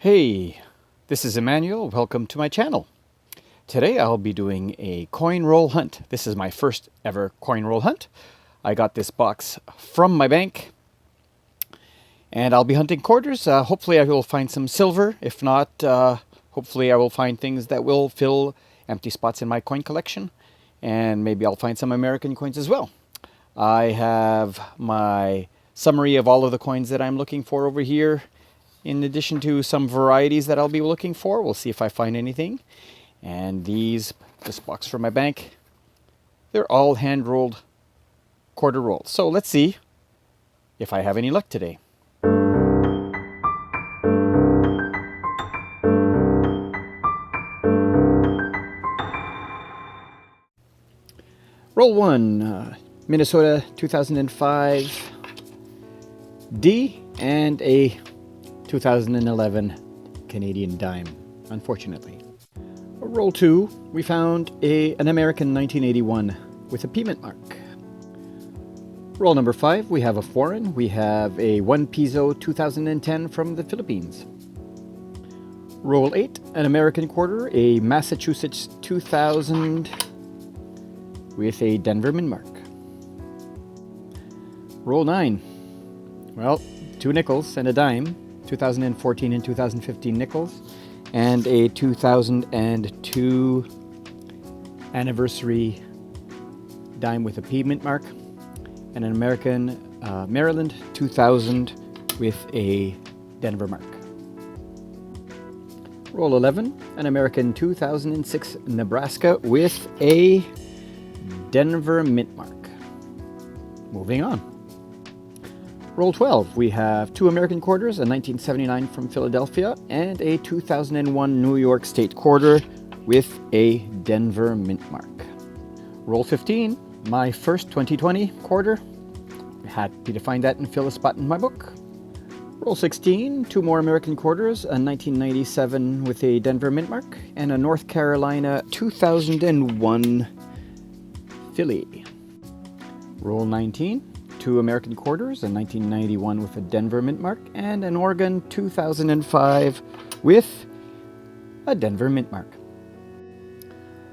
Hey, this is Emmanuel. Welcome to my channel. Today I'll be doing a coin roll hunt. This is my first ever coin roll hunt. I got this box from my bank and I'll be hunting quarters. Hopefully I will find some silver. If not, hopefully I will find things that will fill empty spots in my coin collection. And maybe I'll find some American coins as well. I have my summary of all of the coins that I'm looking for over here, in addition to some varieties that I'll be looking for. We'll see if I find anything. And this box from my bank, they're all hand-rolled quarter rolls. So let's see if I have any luck today. Roll 1, Minnesota 2005 D and a 2011 Canadian dime, unfortunately. Roll 2, we found an American 1981 with a P mint mark. Roll number 5, we have a foreign. We have a 1 peso 2010 from the Philippines. Roll 8, an American quarter, a Massachusetts 2000 with a Denver mint mark. Roll 9, well, 2 nickels and a dime, 2014 and 2015 nickels, and a 2002 anniversary dime with a P mint mark, and an American Maryland 2000 with a Denver mark. Roll 11, an American 2006 Nebraska with a Denver mint mark. Moving on. Roll 12, we have 2 American quarters, a 1979 from Philadelphia, and a 2001 New York State quarter with a Denver mint mark. Roll 15, my first 2020 quarter. Happy to find that and fill a spot in my book. Roll 16, 2 more American quarters, a 1997 with a Denver mint mark, and a North Carolina 2001 Philly. Roll 19, 2 American quarters, a 1991 with a Denver mint mark, and an Oregon 2005 with a Denver mint mark.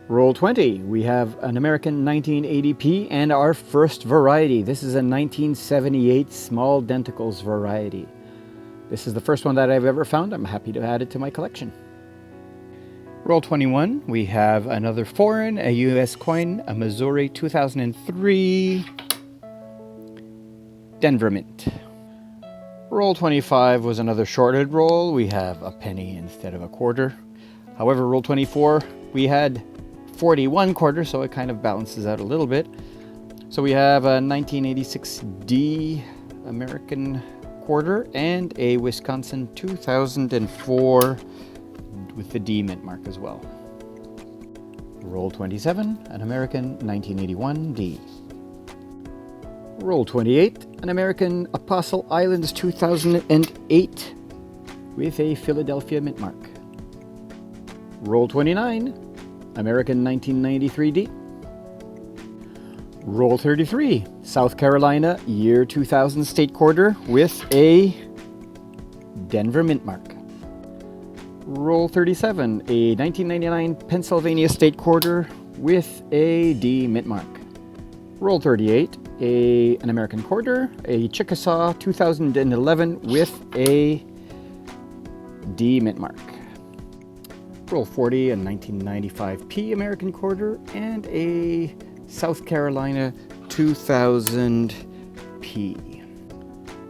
Roll 20, we have an American 1980p and our first variety. This is a 1978 small denticles variety. This is the first one that I've ever found. I'm happy to add it to my collection. Roll 21, we have another foreign, a US coin, a Missouri 2003 Denver mint. Roll 25 was another shorted roll. We have a penny instead of a quarter. However, roll 24, we had 41 quarters, so it kind of balances out a little bit. So we have a 1986 D American quarter and a Wisconsin 2004 with the D mint mark as well. Roll 27, an American 1981 D. Roll 28, an American Apostle Islands 2008 with a Philadelphia mint mark. Roll 29, American 1993 D. Roll 33, South Carolina year 2000 state quarter with a Denver mint mark. Roll 37, a 1999 Pennsylvania state quarter with a D mint mark. Roll 38, an American quarter, a Chickasaw 2011 with a D mint mark. Roll 40, a 1995 American quarter, and a South Carolina 2000 P.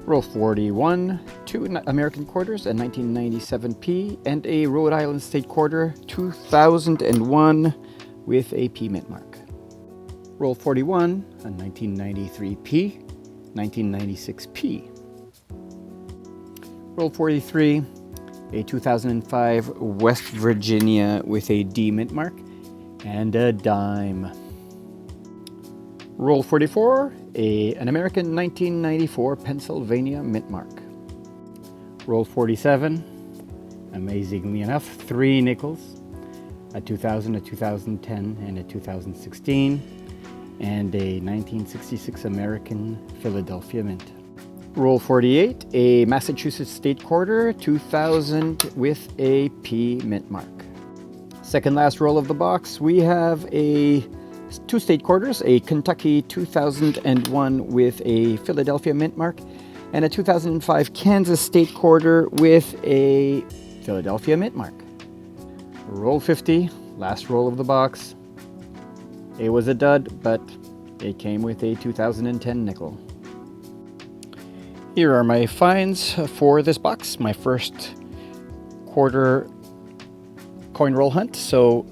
Roll 41, 2 American quarters, a 1997 and a Rhode Island state quarter 2001 with a P mint mark. Roll 41, a 1993 1996 Roll 43, a 2005 West Virginia with a D mint mark and a dime. Roll 44, an American 1994 Pennsylvania mint mark. Roll 47, amazingly enough, 3 nickels, a 2000, a 2010, and a 2016, and a 1966 American Philadelphia mint. Roll 48, a Massachusetts State Quarter, 2000 with a P mint mark. Second last roll of the box, we have two State Quarters, a Kentucky 2001 with a Philadelphia mint mark, and a 2005 Kansas State Quarter with a Philadelphia mint mark. Roll 50, last roll of the box. It was a dud, but it came with a 2010 nickel. Here are my finds for this box, my first quarter coin roll hunt. So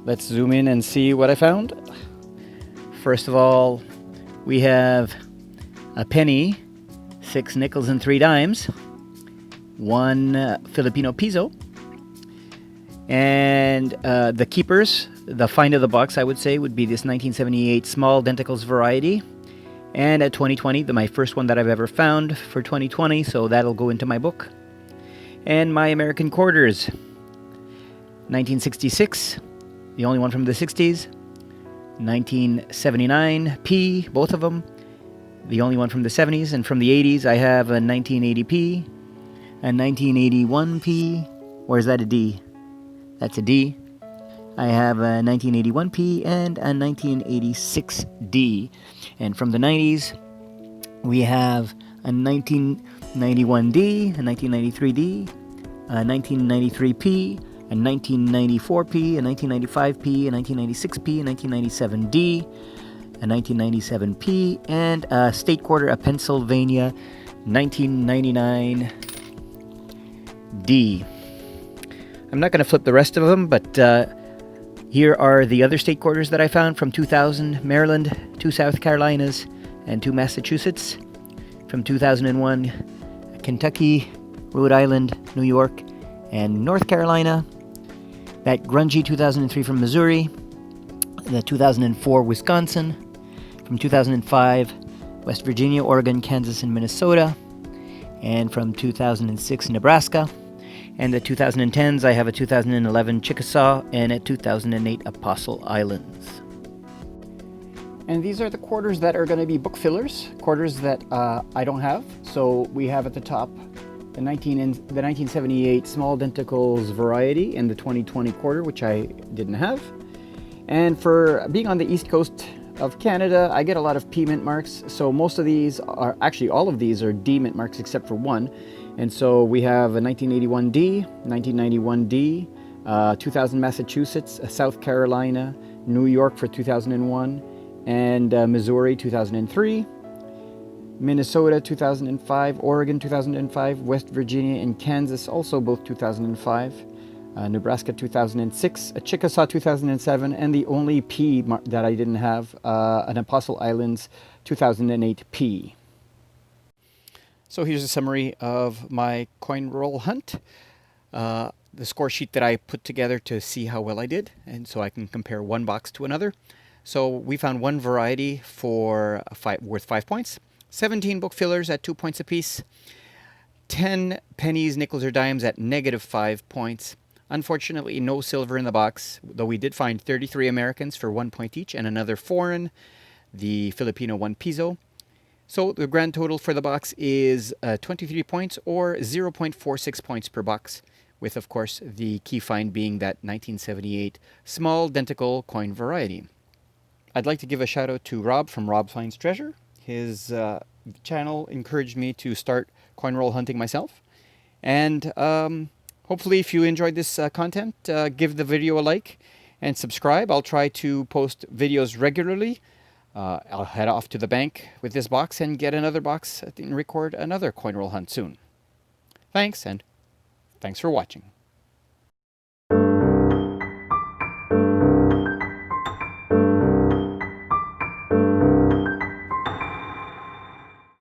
let's zoom in and see what I found. First of all, we have a penny, 6 nickels and 3 dimes, 1 Filipino peso, and the keepers, the find of the box, I would say, would be this 1978 small denticles variety. And at 2020, my first one that I've ever found for 2020, so that'll go into my book. And my American quarters, 1966, the only one from the 60s. 1979 P, both of them, the only one from the 70s. And from the 80s, I have a 1980 P, a 1981 P. Where's that a D? That's a D. I have a 1981 P and a 1986 D. And from the 90s, we have a 1991 D, a 1993 D, a 1993 P, a 1994 P, a 1995 P, a 1996 P, a 1997 D, a 1997 P, and a State Quarter, a Pennsylvania 1999 D. I'm not going to flip the rest of them, but here are the other State Quarters that I found from 2000, Maryland, 2 South Carolinas, and 2 Massachusetts. From 2001, Kentucky, Rhode Island, New York, and North Carolina. That grungy 2003 from Missouri. The 2004 Wisconsin. From 2005, West Virginia, Oregon, Kansas, and Minnesota. And from 2006, Nebraska. And the 2010s, I have a 2011 Chickasaw and a 2008 Apostle Islands. And these are the quarters that are going to be book fillers, quarters that I don't have. So we have at the top the 1978 small denticles variety and the 2020 quarter, which I didn't have. And for being on the east coast of Canada, I get a lot of P mint marks. So most of these are, actually all of these are D mint marks except for one. And so we have a 1981 D, 1991 D, 2000 Massachusetts, South Carolina, New York for 2001, and Missouri 2003, Minnesota 2005, Oregon 2005, West Virginia and Kansas also both 2005, Nebraska 2006, a Chickasaw 2007, and the only P that I didn't have, an Apostle Islands 2008 P. So here's a summary of my coin roll hunt, the score sheet that I put together to see how well I did, and so I can compare one box to another. So we found one variety for worth 5 points, 17 book fillers at 2 points apiece, 10 pennies, nickels, or dimes at -5 points. Unfortunately, no silver in the box, though we did find 33 Americans for 1 point each and another foreign, the Filipino 1 peso. So the grand total for the box is 23 points or 0.46 points per box, with, of course, the key find being that 1978 small denticle coin variety. I'd like to give a shout out to Rob from Rob Finds Treasure. His channel encouraged me to start coin roll hunting myself. And hopefully if you enjoyed this content, give the video a like and subscribe. I'll try to post videos regularly. I'll head off to the bank with this box and get another box and record another coin roll hunt soon. Thanks, and thanks for watching.